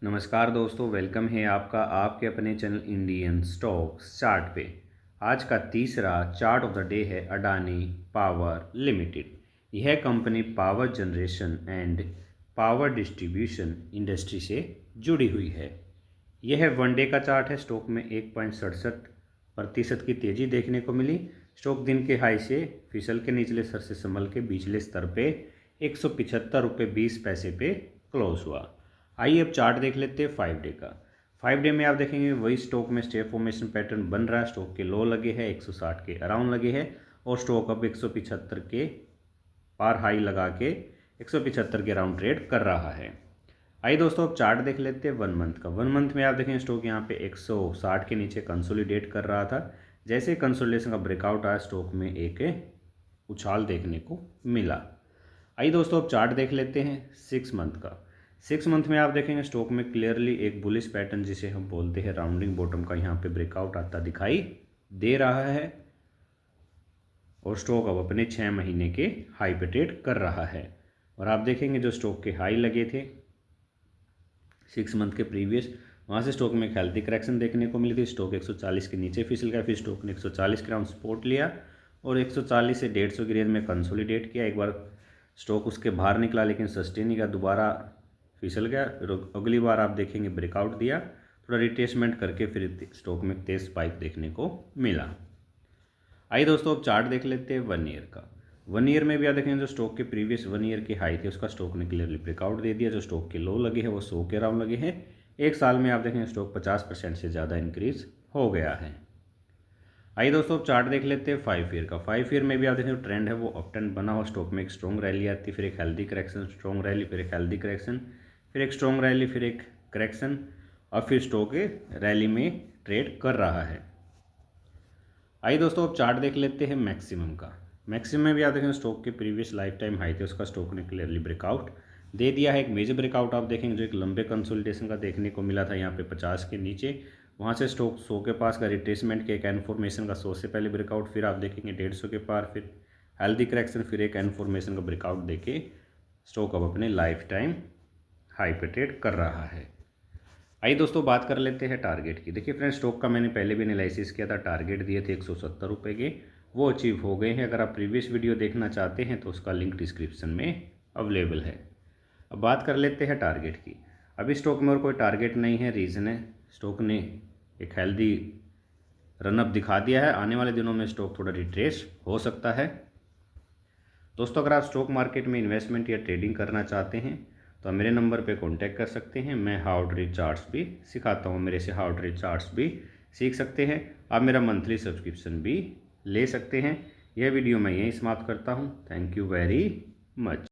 नमस्कार दोस्तों, वेलकम है आपका आपके अपने चैनल इंडियन स्टॉक्स चार्ट पे। आज का तीसरा चार्ट ऑफ द डे है अडानी पावर लिमिटेड। यह company power generation and power distribution industry से जुड़ी हुई है। यह वनडे का चार्ट है। स्टॉक में 1.67% की तेज़ी देखने को मिली। स्टॉक दिन के हाई से फिसल के निचले स्तर से संभल के बीचले स्तर पे 175.20 रुपये पे क्लोज हुआ। आइए अब चार्ट देख लेते हैं 5 डे का। 5 डे में आप देखेंगे वही स्टॉक में स्टे फॉर्मेशन पैटर्न बन रहा है। स्टॉक के लो लगे हैं 160 के अराउंड लगे हैं और स्टॉक अब 175 के पार हाई लगा के 175 के अराउंड ट्रेड कर रहा है। आइए दोस्तों अब चार्ट देख लेते हैं 1 मंथ का। 1 मंथ में आप देखेंगे स्टॉक यहाँ पे 160 के नीचे कंसोलिडेट कर रहा था। जैसे कंसोलिडेशन का ब्रेकआउट आया स्टॉक में एक उछाल देखने को मिला। आइए दोस्तों अब चार्ट देख लेते हैं 6 मंथ का। 6 मंथ में आप देखेंगे स्टॉक में क्लियरली एक बुलिश पैटर्न जिसे हम बोलते हैं राउंडिंग बॉटम का यहाँ पे ब्रेकआउट आता दिखाई दे रहा है और स्टॉक अब अपने 6 महीने के हाई पे ट्रेड कर रहा है। और आप देखेंगे जो स्टॉक के हाई लगे थे 6 मंथ के प्रीवियस, वहाँ से स्टॉक में एक हेल्थी करेक्शन देखने को मिली थी। स्टॉक 140 के नीचे फिसल गया, फिर स्टॉक ने 140 के राउंड सपोर्ट लिया और 140 से 150 की रेंज में कंसोलिडेट किया। एक बार स्टॉक उसके बाहर निकला लेकिन सस्टेन नहीं किया, दोबारा फिसल गया। अगली बार आप देखेंगे ब्रेकआउट दिया, थोड़ा रिट्रेसमेंट करके फिर स्टॉक में तेज स्पाइक देखने को मिला। आइए दोस्तों अब चार्ट देख लेते हैं 1 ईयर का। 1 ईयर में भी आप देखेंगे जो स्टॉक के प्रीवियस 1 ईयर के हाई थे उसका स्टॉक ने क्लियरली ब्रेकआउट दे दिया। जो स्टॉक के लो लगे हैं वो 100 के अराउंड लगे हैं। एक साल में आप देखेंगे स्टॉक 50% से ज़्यादा इंक्रीज हो गया है। आइए दोस्तों अब चार्ट देख लेते हैं 5 ईयर का। 5 ईयर में भी आप देखेंगे ट्रेंड है वो अप ट्रेंड बना हुआ। स्टॉक में एक स्ट्रॉन्ग रैली आती है, फिर एक हेल्दी करेक्शन, स्ट्रॉन्ग रैली, फिर एक हेल्दी करेक्शन, फिर एक स्ट्रॉन्ग रैली, फिर एक करेक्शन और फिर स्टॉक रैली में ट्रेड कर रहा है। आइए दोस्तों अब चार्ट देख लेते हैं मैक्सिमम का। मैक्सिमम में भी आप देखेंगे स्टॉक के प्रीवियस लाइफ टाइम हाई थे उसका स्टॉक ने क्लियरली ब्रेकआउट दे दिया है। एक मेजर ब्रेकआउट आप देखेंगे जो एक लंबे कंसोलिडेशन का देखने को मिला था यहाँ पे 50 के नीचे, वहाँ से स्टॉक 100 के पास का रिट्रेसमेंट के एक इन्फॉर्मेशन का 100 से पहले ब्रेकआउट, फिर आप देखेंगे 150 के पार, फिर हेल्दी करेक्शन, फिर एक इन्फॉर्मेशन का ब्रेकआउट देके स्टॉक अब अपने लाइफ टाइम हाई पे ट्रेड कर रहा है। आइए दोस्तों बात कर लेते हैं टारगेट की। देखिए फ्रेंड्स, स्टॉक का मैंने पहले भी एनालिसिस किया था, टारगेट दिए थे 170 रुपये के, वो अचीव हो गए हैं। अगर आप प्रीवियस वीडियो देखना चाहते हैं तो उसका लिंक डिस्क्रिप्शन में अवेलेबल है। अब बात कर लेते हैं टारगेट की। अभी स्टॉक में और कोई टारगेट नहीं है। रीज़न है स्टॉक ने एक हेल्दी रनअप दिखा दिया है। आने वाले दिनों में स्टॉक थोड़ा रिट्रेस हो सकता है। दोस्तों अगर आप स्टॉक मार्केट में इन्वेस्टमेंट या ट्रेडिंग करना चाहते हैं तो आप मेरे नंबर पे कांटेक्ट कर सकते हैं। मैं हाउ टू रीड चार्ट्स भी सिखाता हूँ, मेरे से हाउ टू रीड चार्ट्स भी सीख सकते हैं। आप मेरा मंथली सब्सक्रिप्शन भी ले सकते हैं। यह वीडियो मैं यहीं समाप्त करता हूँ। Thank you very much.